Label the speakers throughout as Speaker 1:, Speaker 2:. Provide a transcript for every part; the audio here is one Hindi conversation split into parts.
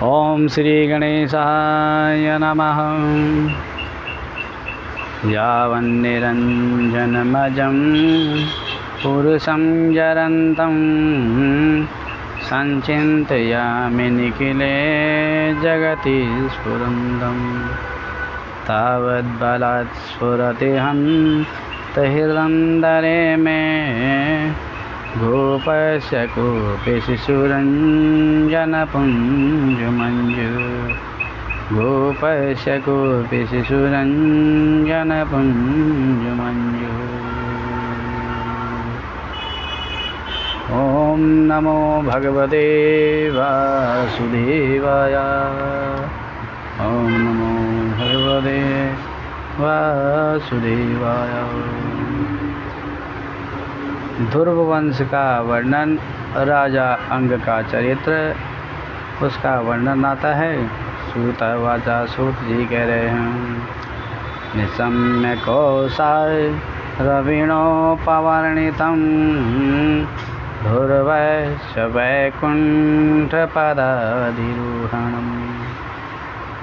Speaker 1: ओम श्री गणेशाय नमः। यावन्निरञ्जनमजं पुरुषं जरन्तं संचिन्तयामि निखिले जगति स्फुरन्तं तावद्बलात् स्फुरति हन्तहृदन्दरे मे गोपस्य कोऽपि शिशुरञ्जनपुञ्जमञ्जु गोपस्य कोऽपि शिशुरञ्जनपुञ्जमञ्जु। ॐ नमो भगवते वासुदेवाय। ॐ नमो भगवते वासुदेवाय। ध्रुव वंश का वर्णन, राजा अंग का चरित्र, उसका वर्णन आता है। सूत वाचा, सूत जी कह रहे हैं, निशम्य कौशाय रविणोपवर्णितं ध्रुवस्य वैकुण्ठपदाधिरोहणम्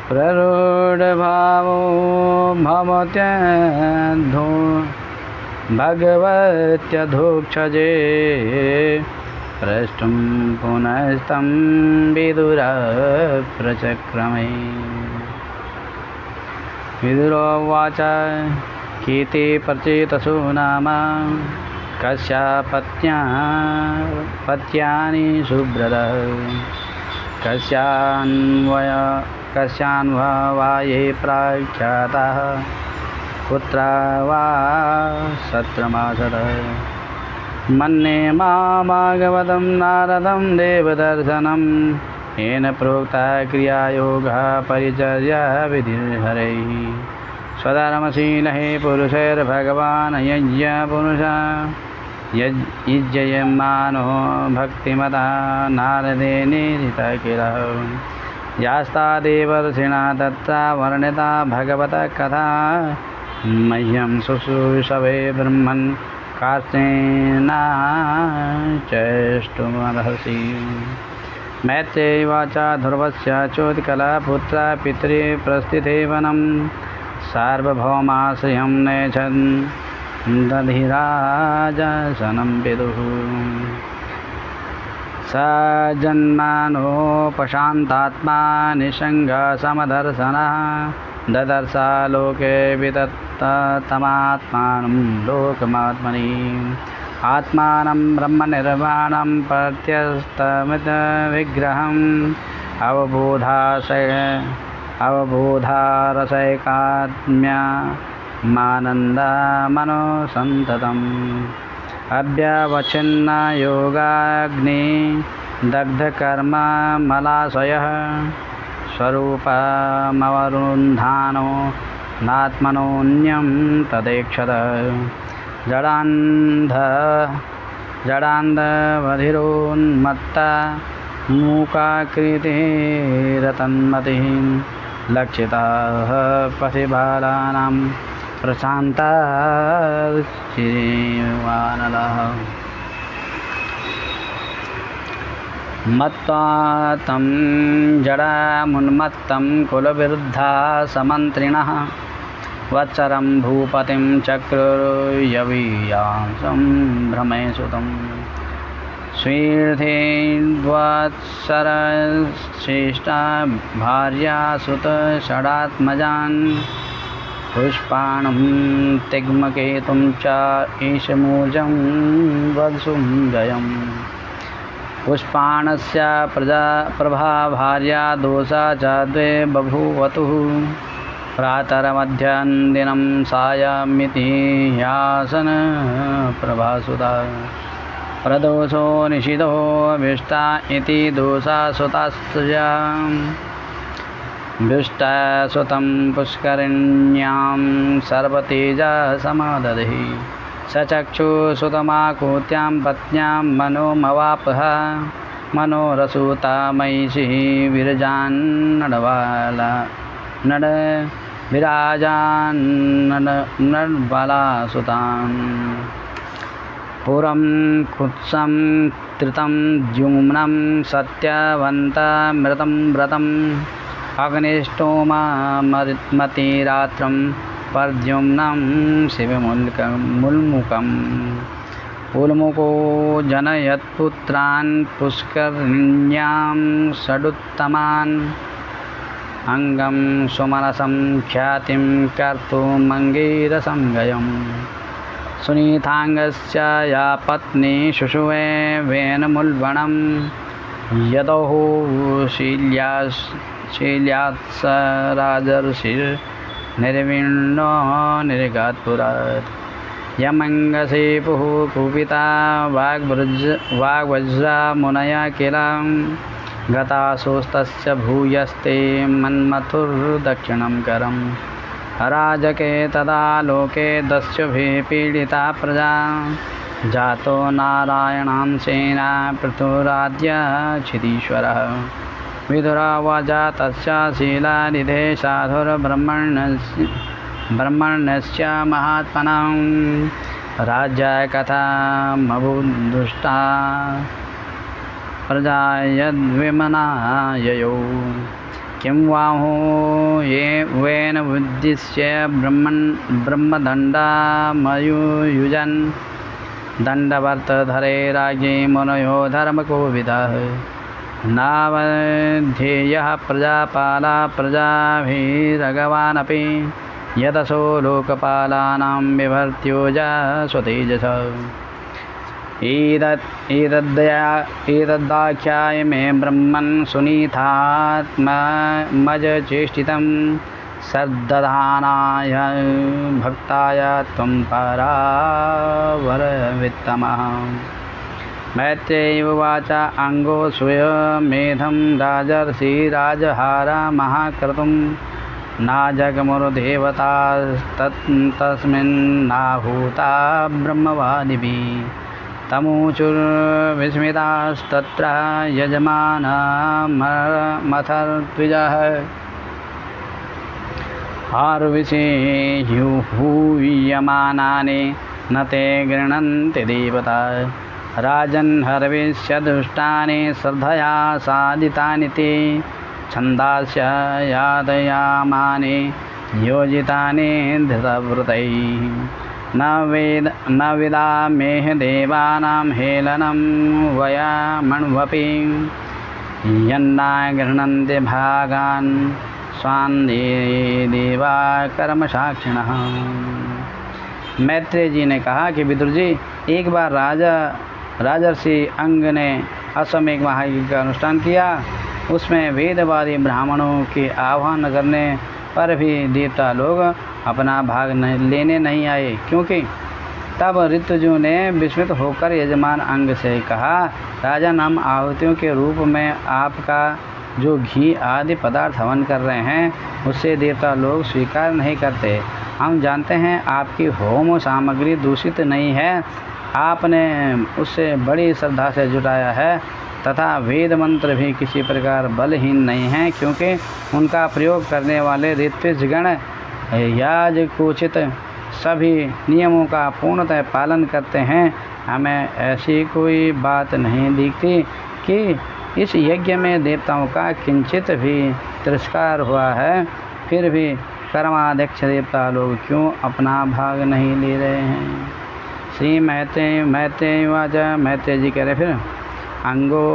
Speaker 1: प्ररूढभावो भवत्यधो भगवत्यधोक्षजे प्रष्टुं पुनस्तं विदुरप्रचक्रमे। विदुरोवाच कीर्ति प्रचेतसो नाम कस्यापत्यानि सुब्रतः कस्यान्वये प्रख्यातः पुत्रा वा सत्रमासतः। मन्ये भागवतं नारदं देवदर्शनं येन प्रोक्ता क्रियायोगः परिचर्या विधिर्हरैः। स्वधर्मशीलः पुरुषैर्भगवान् यज्ञपुरुषः यज्जयमानो भक्तिमतः नारदेनेरितः किलः। यास्ता देवर्षिणा तत्र वर्णिता भगवतः कथा मह्यं शुश्रूषवे ब्रह्मन् कार्ष्णेना चेष्टुमर्हसि। मैत्रेयी वाचा ध्रुवस्य चोत्कला पुत्र पितृ प्रस्थिते वनं सार्वभौमाश्रयं नेच्छन् दधिराजसनं विदुः। स जन्मानोपशान्तात्मा निःसङ्गसमदर्शनः ददर्श लोके विदत्ततमात्मानं लोकमात्मनि। आत्मानं ब्रह्मनिर्वाणं प्रत्यस्तमितविग्रहम् अवबोधाशयकात्म्यमानन्दमनोसन्ततम्। अव्यवच्छिन्न योगाग्नि दग्धकर्ममलाशयः स्वरूपमवरुन्धानो नात्मनोऽन्यं तदेक्षत। जडान्धबधिरोन्मत्ता मूकाकृतिरतन्मतिः लक्षिताः पथिबालानां प्रशान्तश्चिवानलः। मत्वा तं जडामुन्मत्तं कुलविरुद्धा समन्त्रिणः वत्सरं भूपतिं चक्रुर्यवीयांसं भ्रमेसुतं। स्वीर्थेन्द्वत्सरश्रेष्ठा भार्यासुतषडात्मजान् पुष्पाणं तिग्मकेतुं च ईशमूर्जं वत्सुं जयम्। पुष्पाणस्य प्रभा भार्या दोषा च द्वे बभूवतुः प्रातरमध्यन्दिनं सायमिति ह्यासन प्रभासुता। प्रदोषो निषिधो विष्टा इति दोषा सुतास्तुजा। विष्टासुतं पुष्करिण्यां सर्वतेजसमादधे सचक्षुसुतमाकुत्यां पत्न्यां मनोमवापः मनोरसूता महिषी विरजान्नडबाला नड विराजान्नडबालासुतान्। पुरं कुत्सं त्रितं द्युम्नं सत्यवन्तमृतं व्रतम् अग्निष्टोमतिरात्रं प्रद्युम्नं शिवमुल्मुखम् उल्मुको जनयत्पुत्रान् पुष्करिण्यां षडुत्तमान् अंगं सुमनसं ख्यातिं कर्तुमङ्गीरसं गयम् सुनीतांगस्य या पत्नी शुशुवे वेनमुल्बणं यदोः शील्यात्स राजर्षिर्निर्विण्णो निर्गत्पुरात् यमङ्गसेपुः कुपिता वाग्वज्रा मुनया किल गतासुस्तस्य भूयस्ते मन्मथुर्दक्षिणं करम् अराजके तदा लोके दस्युभिः पीडिता प्रजा जातो नारायणांशेन पृथुराद्य क्षितीश्वरः विदुरावाचा तस्य शीलानिधे साधुर्ब्रह्मण्यस्य महात्मनां राज्याय कथामबुदुष्टा प्रजा यद्विमनाययो किं वाहो ये वेन उद्दिश्य ब्रह्मदण्डामयुयुजन् दण्डवर्तधरे राज्ञे मुनयो धर्मकोविदः नावध्येयः प्रजापाला प्रजाभिरगवानपि यदसो लोकपालानां बिभर्त्योजा स्वतेजसा एतदाख्याय मे ब्रह्मन् सुनीतात्मजचेष्टितं सर्दधानाय भक्ताय त्वं परावरवित्तमः मैत्रेयी उवाच अंगो स्वयमेधं राजर्षि राजहारा महाक्रतुं नाजगमुरुदेवतास्तस्मिन्नाहूता ब्रह्मवादिभिः तमूचुर्विस्मितास्तत्र यजमानमथर्द्विजः आर्विषेह्यूयमानानि न ते गृह्णन्ति देवता राजन् हर्विष्यदुष्टानि श्रद्धया साधितानि ते छन्दास्य यादयामानि योजितानि धृतव्रतैः न विदामेह देवानां हेलनं वयामण्वपि यन्ना गृह्णन्ति भागान् स्वान् देवा कर्मसाक्षिणः। मैत्रेय जी ने कहा कि विदुर जी, एक बार राजर्षि अंग ने अश्वमेघ महायज्ञ का अनुष्ठान किया। उसमें वेदवादी ब्राह्मणों के आह्वान करने पर भी देवता लोग अपना भाग लेने नहीं आए, क्योंकि तब ऋतुजु ने विस्मित होकर यजमान अंग से कहा, राजन, हम आहुतियों के रूप में आपका जो घी आदि पदार्थ हवन कर रहे हैं उससे देवता लोग स्वीकार नहीं करते। हम जानते हैं आपकी होम सामग्री दूषित नहीं है, आपने उससे बड़ी श्रद्धा से जुटाया है तथा वेद मंत्र भी किसी प्रकार बलहीन नहीं हैं, क्योंकि उनका प्रयोग करने वाले ऋत्विजगण याजकोचित सभी नियमों का पूर्णतः पालन करते हैं। हमें ऐसी कोई बात नहीं दिखती कि इस यज्ञ में देवताओं का किंचित भी तिरस्कार हुआ है, फिर भी कर्माध्यक्ष देवता लोग क्यों अपना भाग नहीं ले रहे हैं। श्री मैत्रेय वाच, मैत्रेय जी कह रहे फिर, अंगो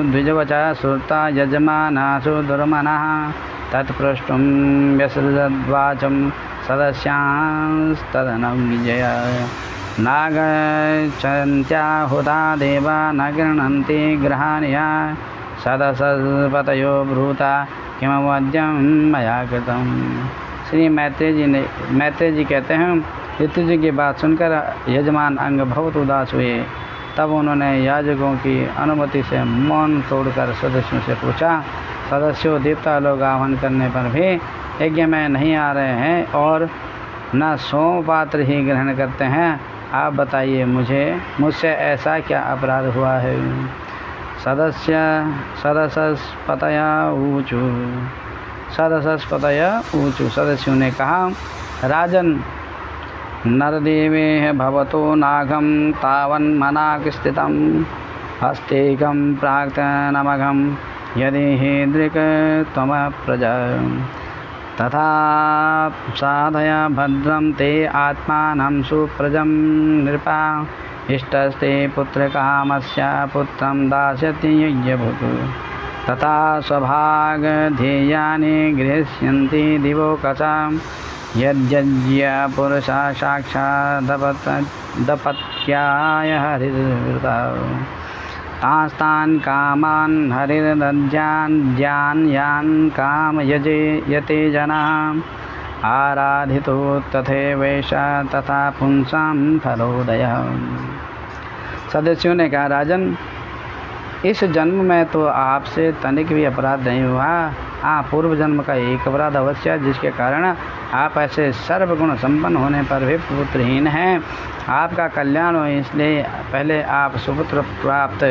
Speaker 1: द्विजवचा श्रुता यजमानासु दुर्मनः तत्पृष्टुं व्यसृजद्वाचं सदस्यांस्तदनविजय नागच्छन्त्याहुता देवा न गृह्णन्ति गृहाणिया सदसपतयो ब्रूता किमवद्यं मया कृतं। श्री मैत्रेय जी कहते हैं, ऋतुजी की बात सुनकर यजमान अंग बहुत उदास हुए। तब उन्होंने याजकों की अनुमति से मौन तोड़कर सदस्यों से पूछा, सदस्यों, देवता लोग आह्वान करने पर भी यज्ञ में नहीं आ रहे हैं और न सोमपात्र ही ग्रहण करते हैं। आप बताइए, मुझसे ऐसा क्या अपराध हुआ है। सदस्यस्पतय ऊचु। सदस्यों ने कहा, राजन, नरदेवे भवतो नागं तावन्मनाक् स्थितं हस्तेकं प्राक्तनमघं यदि हीदृक् त्वमप्रजा तथा साधय भद्रं ते आत्मानं सुप्रजं नृपा इष्टस्ते पुत्रकामस्य पुत्रं दास्यति यज्ञभुक् तथा स्वभागधेयानि गृह्ष्यन्ति दिवोकसां यद्यज्ञ पुरुषा साक्षादपत्याय हरिर्वृता तास्तान् कामान् हरिर्दद्यान् यान् कामयजे यते जनाः आराधितो तथैवैष तथा पुंसां फलोदयः। सदस्यों ने कहा, राजन, इस जन्म में तो आपसे तनिक भी अपराध नहीं हुआ। हाँ, पूर्व जन्म का एक अपराध अवश्य है, जिसके कारण आप ऐसे सर्वगुण संपन्न होने पर भी पुत्रहीन हैं। आपका कल्याण हो, इसलिए पहले आप सुपुत्र प्राप्त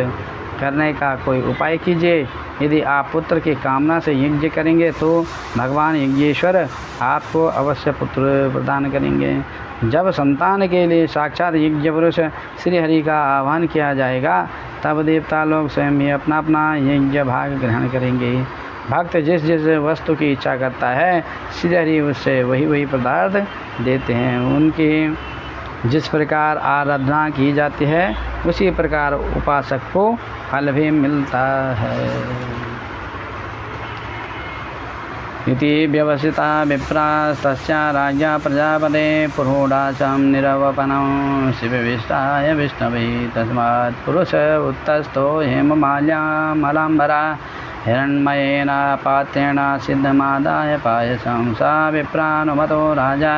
Speaker 1: करने का कोई उपाय कीजिए। यदि आप पुत्र की कामना से यज्ञ करेंगे तो भगवान यज्ञेश्वर आपको अवश्य पुत्र प्रदान करेंगे। जब संतान के लिए साक्षात यज्ञ पुरुष श्री हरि का आह्वान किया जाएगा, तब देवता लोग स्वयं ही अपना अपना यज्ञ भाग ग्रहण करेंगे। भक्त जिस जिस वस्तु की इच्छा करता है, श्री हरि उससे वही वही पदार्थ देते हैं। उनकी जिस प्रकार आराधना की जाती है, उसी प्रकार उपासक को फल भी मिलता है। इति व्यवसिता विप्रास्तस्या राज्ञा प्रजापते पुरोडाचं निरवपनं शिवविष्टाय विष्णवे तस्मात् पुरुष उत्तस्थो हेममाल्यामलाम्बरा हिरण्मयेन पात्रेण सिद्धमादाय पायसं सा विप्रानुमतो राजा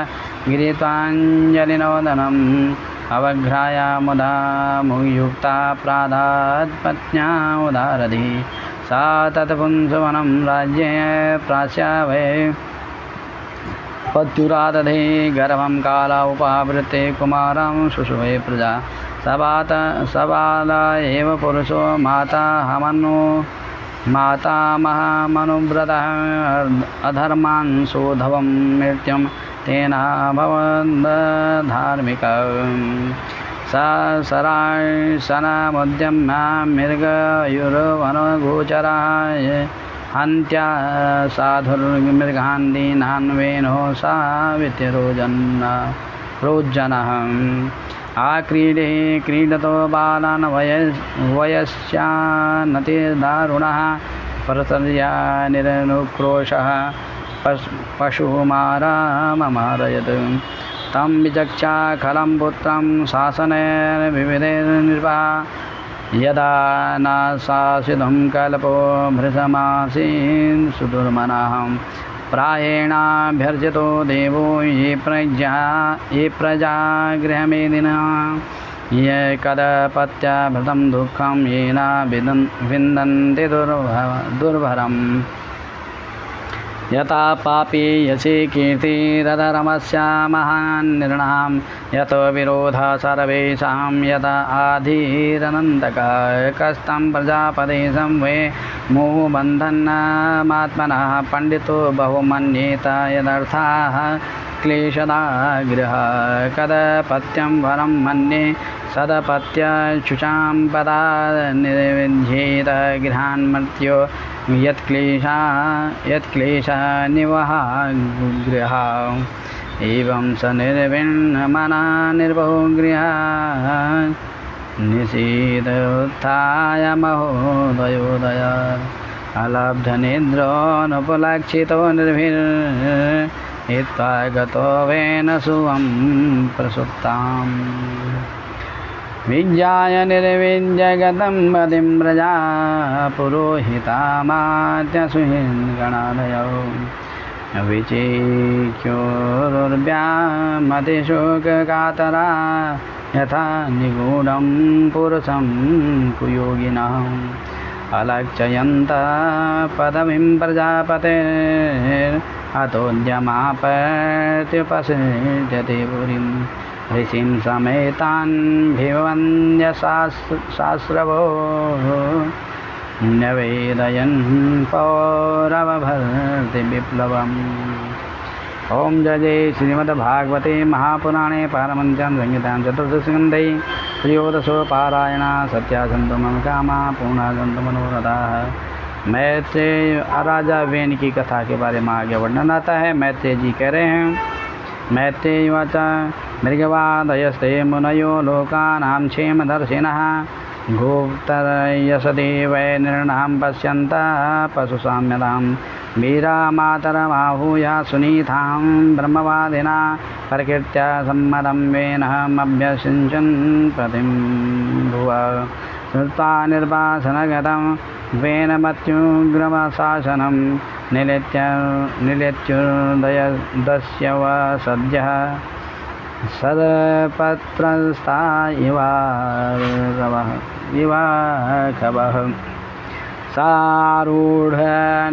Speaker 1: गिरित्वाञ्जलिनोदनम् अवघ्राय मुदा मुयुक्ता प्रादात्पत्न्या उदारधि सा तत्पुंसवनं राज्ये प्रास्या वै पत्युरादधे गर्भं काला उपावृते कुमारं शुशुवे प्रजा सबाल एव पुरुषो मातामहमनुव्रतः अधर्मान् सोधवं मृत्युं तेनाभवद्धार्मिकम् सरासनमुद्यम्य मृगयुर्वनगोचराय हन्त्या साधुर्मृगान् दीनान् वेनो सावित्रोजनः आक्रीडे क्रीडतो बालान् वयस्यानतिदारुणः परतर्या निरनुक्रोशः पशुमाराममारयत् तं विचक्षा खलं पुत्रं शासनेन विविधैर्नृपा यदा न शासितुं कल्पो भृशमासीन् सुदुर्मनः प्रायेणाभ्यर्चितो देवो ये प्रजा गृहमेदिनः ये कदपत्याभृतं दुःखं येन विन्दन्ति दुर्भरम् यथा पापी यशि कीर्तिरधर्मस्य महान्निर्णयं यतो विरोधः सर्वेषां यथा आधीरनन्तकः कस्तं प्रजापतिं वे मोहबन्धनमात्मनः पण्डितो बहुमन्येत यदर्थाः क्लेशदा गृह कदपत्यं वरं मन्ये सदपत्यशुचां पदा निर्विध्येत गृहान्मर्त्यो यत्क्लेशः निवहा गृह एवं स निर्विण्णमना निर्वहो गृह निषीदोत्थाय महोदयोदय अलब्धनिद्रोऽनुपलक्षितो निर्भिर्हित्वा गतो वेन सुवं प्रसुप्ताम् विज्ञाय निर्विद्यगतं पदिं प्रजा पुरोहितामात्यसुहिन्गणादयो विचिक्योरुर्व्यामतिशोककातरा यथा निगूढं पुरुषं कुयोगिनः अलक्षयन्तः पदवीं प्रजापतेर्हतोद्यमापत्युपसृजते पुरीम् ऋषिं समेतान् भिवन्द्यशास्त्रवो न्यवेदयन् पौरवभर्ति विप्लवम् ओम जय जय श्रीमद्भागवते महापुराणे पारमहंस्यां संहितां चतुर्दशस्कन्धे त्रयोदशोपारायण सत्यासन्तु मम कामा पूर्णासन्तु मनोरथाः। मैत्रेय राजा वेन की कथा के बारे में आगे वर्णन आता है। मैत्रेय जी कह रहे हैं, मैत्रेय उवाच मृगवादयस्ते मुनयो लोकानां क्षेमदर्शिनः गोप्तरयसति वै निर्णां पश्यन्तः पशुसाम्यतां वीरा मातरमाहूया सुनीतां ब्रह्मवादिना प्रकृत्या सम्मतं वेनमभ्यसिञ्चन् प्रतिं भुव श्रुत्वा निर्वासनगतं वेनमत्युग्रमशासनं निलित्युदयदस्य वा सद्यः सदपत्रस्था इवाकवः सारूढ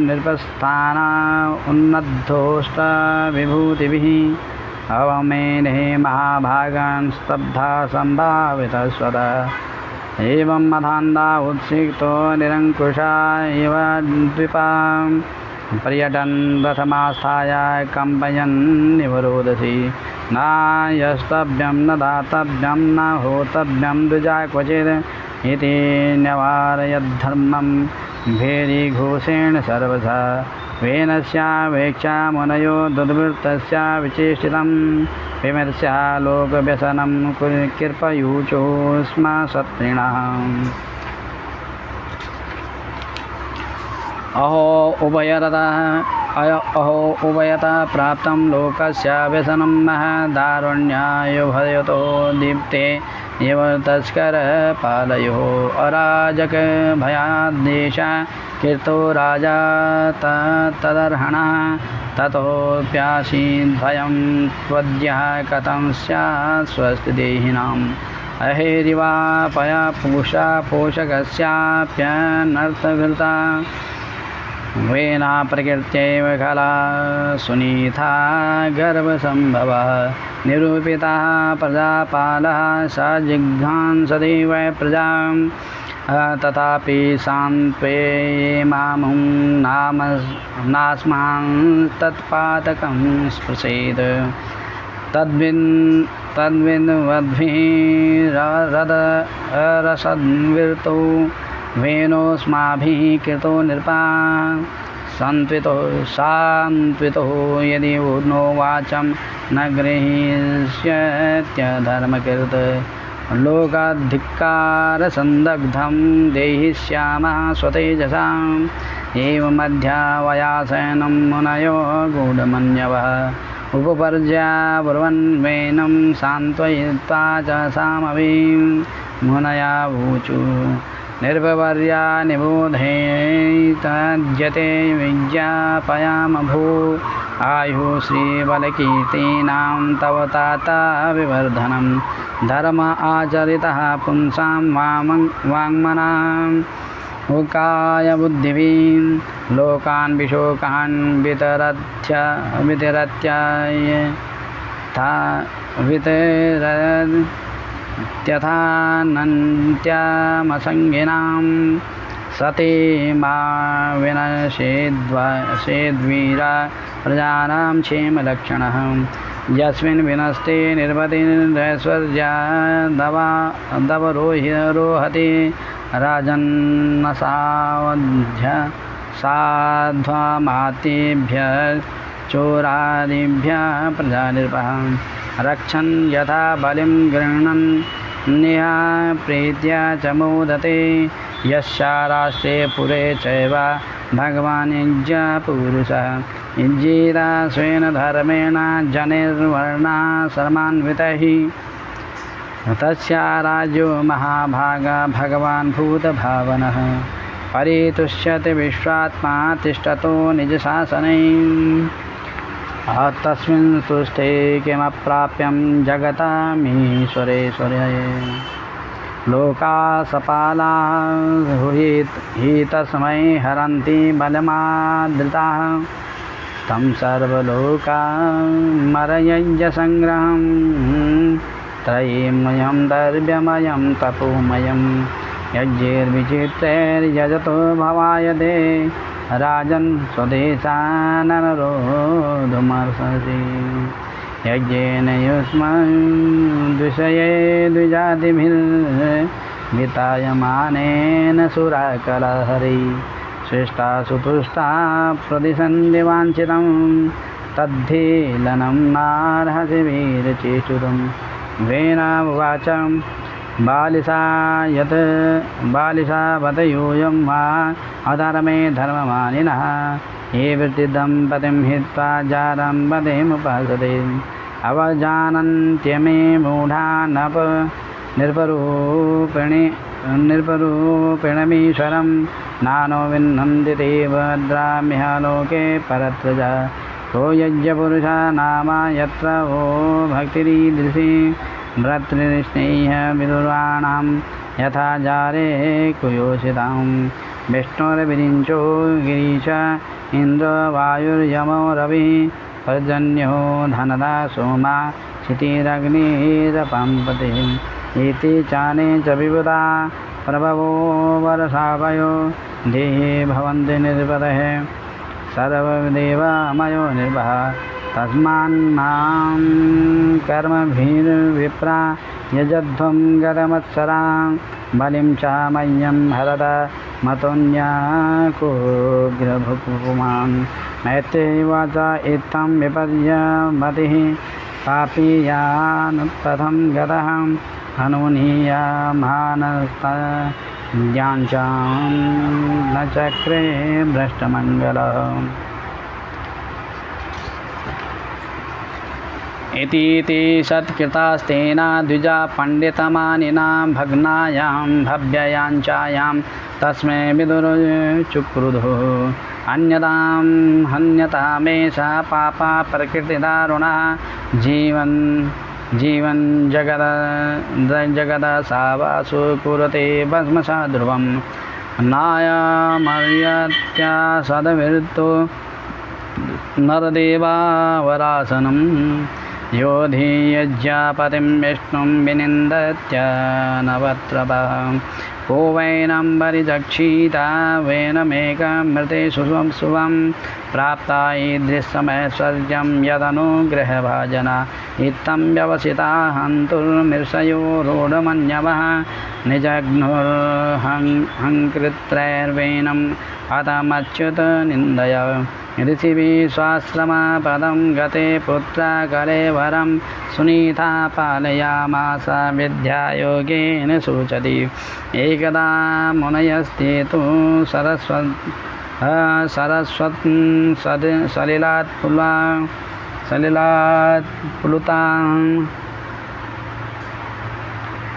Speaker 1: नृपस्थान उन्नद्धोष्टविभूतिभिः अवमेने महाभागान् स्तब्धा सम्भावितस्वदा एवं मधान्दा उत्सिक्तो निरङ्कुशा इव द्वीपां पर्यटन् रथमास्थाय कम्पयन् निवरोधसि न यस्तव्यं न दातव्यं न होतव्यं द्विजा क्वचित् इति न्यवारयद्धर्मं भेरीघोषेण सर्वथा वेनस्यावेक्षा मुनयो दुर्वृत्तस्य विचेष्टितं विमर्श्या लोकव्यसनं कृपयुचो स्म सत्रिणः। अहो उभयतः प्राप्तं लोकस्य व्यसनं महदारुण्यायुभयतो दीप्ते एव तस्करः पालयोः अराजकभयाद्देश कीर्तो राजा तदर्हणः ततोऽप्यासीद्भयं त्वद्यः कथं स्यात् स्वस्तिदेहिनाम् अहेरिवा पया पूषा पोषकस्याप्यनर्थकृता वेना प्रकृत्यैव खला सुनीता गर्भसम्भवः निरूपितः प्रजापालः स जिघ्रांसदेव प्रजां तथापि सान्त्वे मामुं नास्मान् तत्पातकं स्पृशेत् तद्विन्वद्भिः रसद्विर्तो वेनोऽस्माभिः कृतो नृपा सान्त्वितो यदि नो वाचं न गृहीष्यत्यधर्मकृत् लोकाधिकारसन्दग्धं देहिष्यामः स्वतेजसाम् एवमध्यावयासनं मुनयो गूढमन्यवः उपपर्या ब्रुवन् वेनं सान्त्वयित्वा च सामवीं मुनया ऊचु निर्भवर्या निबोधैतद्यते विज्ञापयामभू आयुः श्रीबलकीर्तीनां तव तात विवर्धनं धर्म आचरितः पुंसां वाङ्मनाम् उकायबुद्धिभिः लोकान् विशोकान् वितरत्यथानन्त्यामसङ्गिनां सते मा विनशेद्वीरा प्रजानां क्षेमलक्षणः यस्मिन् विनस्ते निर्वतिर्दैश्वर्यादवरोहति राजन्नसावध्य साध्वमातेभ्यः चोरादिभ्यः प्रजानिर्पः रक्षन् यथा बलिं गृह्णन् नेहा प्रीत्या च मोदते यस्या राष्ट्रे पुरे चैव भगवान् युज्यपुरुषः युज्येता स्वेन धर्मेण जनिर्वर्णः सर्वान्वितैः तस्या राज्यो महाभागा भगवान् भूतभावनः परितुष्यते विश्वात्मा तिष्ठतो निजशासने तस्मिन् तुष्टे किमप्राप्यं जगतामीश्वरेश्वरे लोकासपालाः हि तस्मै हरन्ति बलमादृताः तं सर्वलोकामरयज्य संग्रहं त्रयीमयं दर्भ्यमयं तपोमयं यज्ञैर्विचित्रैर्यजतो भवायते राजन् स्वदेशानरोधुमर्षसि यज्ञेन युष्मन् द्विषये द्विजातिभिर्वितायमानेन सुराकलहरी श्रेष्ठा सुतुष्टा प्रदिशन्ति वाञ्छितं तद्धीलनं नार्हसि वीरचेष्टुतं वेनावाच बालिशा बत यूयं वा अधर्मे धर्ममानिनः ये वृत्तिदम्पतिं हित्वा जारं वदेमुपासते अवजानन्त्यमे मूढा निर्परूपिणमीश्वरं नानो विन्दन्ति ते भद्राम्यः लोके परत्रजा को यज्ञपुरुषा नाम यत्र वो भक्तिरीदृशी भर्तृस्नेह विदुर्वाणां यथा जारे कुयोषितां विष्णुर्विरिञ्चो गिरीश इन्द्र वायुर्यमो रविः पर्जन्यो धनदा सोमा क्षितिरग्निरपम्पतिः इति चाने च विबुधा प्रभवो वर्षावयो देहे भवन्ति निर्पदः सर्वदेवमयो निर्भः तस्मान्नां कर्मभिर्विप्रा यजध्वं गतमत्सरां बलिं च मह्यं हरत मतोऽन्याकोऽग्रभुपुमान् मैत्रेयवाच इत्थं विपर्यमतिः पापीयानुत्तथं गतः हनूनीयमानस्त्याञ्चां न चक्रे भ्रष्टमङ्गलः इति सत्कृतास्तेन द्विजा पण्डितमानिनां भग्नायां भव्ययाञ्चायां तस्मै विदुरुचुक्रुधो अन्यतां हन्यतामेषा पापा प्रकृतिदारुणः जीवन जगदसावासु कुरुते भस्मसा ध्रुवं नायमर्यत्या सदविर्तो नरदेवावरासनं योधीयज्ञापतिं विष्णुं विनिन्दत्य नवत्रपः को वैनं परिचक्षिता वैनमेकमृते शुभं प्राप्ता ईदृशमैश्वर्यं यदनुग्रहभाजना इत्थं व्यवसिता हन्तुर्मृषयो रूढमन्यवः निजघ्नुर्हङ्कृत्रैर्वेणम् हतमच्युत निन्दय ऋषिभिः स्वाश्रमपदं गते पुत्राकरे वरं सुनीता पालयामास विद्यायोगेन सूचति एकदा मुनयस्ते तु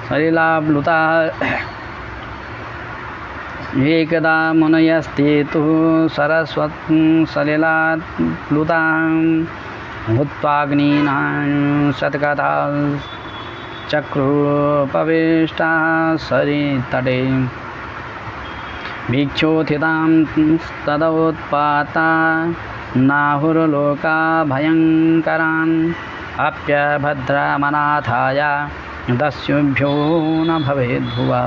Speaker 1: सलिलाप्लुता एकदा मुनयस्ते तु सलिलाप्लुतां भूत्वाग्नीनां शतकथा चक्रुपविष्टा सरितटे भिक्षोथितां तदोत्पाता नाहुर्लोका भयङ्करान् अप्यभद्रमनाथाय दस्युभ्यो न भवेद्भुवा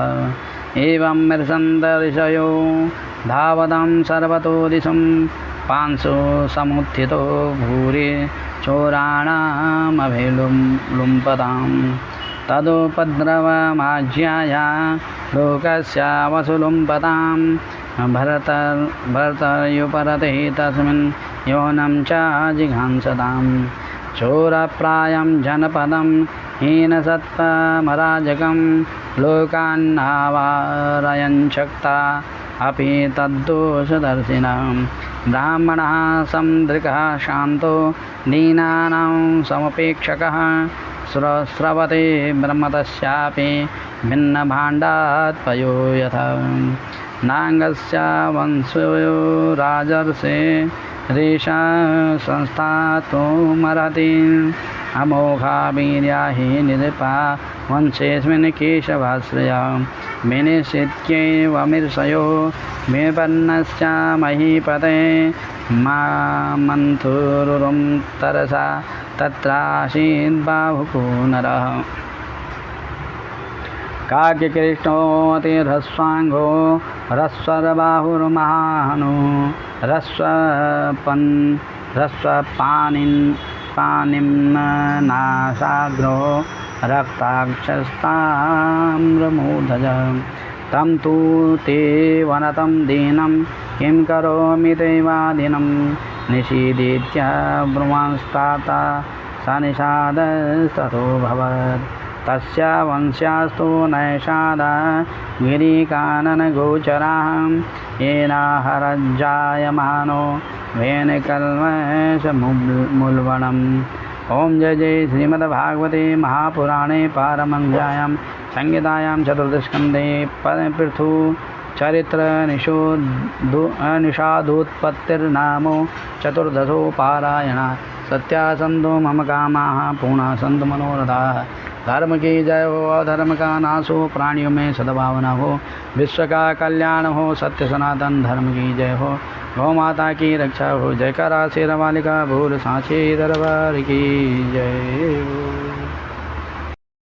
Speaker 1: एवं मृषन्तऋषयो धावतं सर्वतो दिशं पांशो समुत्थितो भूरि चोराणामभिलुम्पतां तदुपद्रवमाज्ञाय लोकस्य वसुलुम्पतां भर्तर्युपरते तस्मिन् यौनं च जिघांसतां चोरप्रायं जनपदं हीनसत्त्वमराजकं लोकान्नावारयञ्शक्ता अपि तद्दोषदर्शिनां ब्राह्मणः सन्दृकः शान्तो दीनानां समुपेक्षकः स्रवते ब्रह्मतस्यापि भिन्नभाण्डात्पयो यथा नाङ्गस्य वंशो राजर्षे रेषा संस्थातुमर्हति अमोघा वीर्या हि निरपा वंशेऽस्मिन् केशवाश्रया विनिश्चित्यैवमीर्षयो विपन्नश्च महीपते मामन्थुरुं तरसा तत्रासीद्बाहुको नरः काक्यकृष्णोऽतिरस्वाङ्गो ह्रस्वबाहुर्महाहनो पानिं नासाग्रो रक्ताक्षस्ताम्रमूर्धज तं तु ते वनतं दीनं किं करोमि दैवादिनं निषीदित्य ब्रुवांस्ताता स निषादस्तथोऽभवत् तस्य वंश्यास्तु नैषादा गिरिकाननगोचराः येनाहरज्जायमानो वेनकल्मषमुल्बणम्। ओम जय जय श्रीमद्भागवते महापुराणे पारमहंस्यां संहितायां चतुर्दशस्कन्धे पृथु चरित्र निषादोत्पत्तिर्नामो चतुर्दशो पारायणः। सत्यासन्तो मम कामाः पूर्णा सन्तु मनोरथाः। धर्म की जय हो, अधर्म का नाश हो, प्राणियों में सद्भावना हो, विश्व का कल्याण हो, सत्य सनातन धर्म की जय हो, गौ माता की रक्षा हो। जयकारा शेरवालिका भूल सांचे दरबार की जय हो।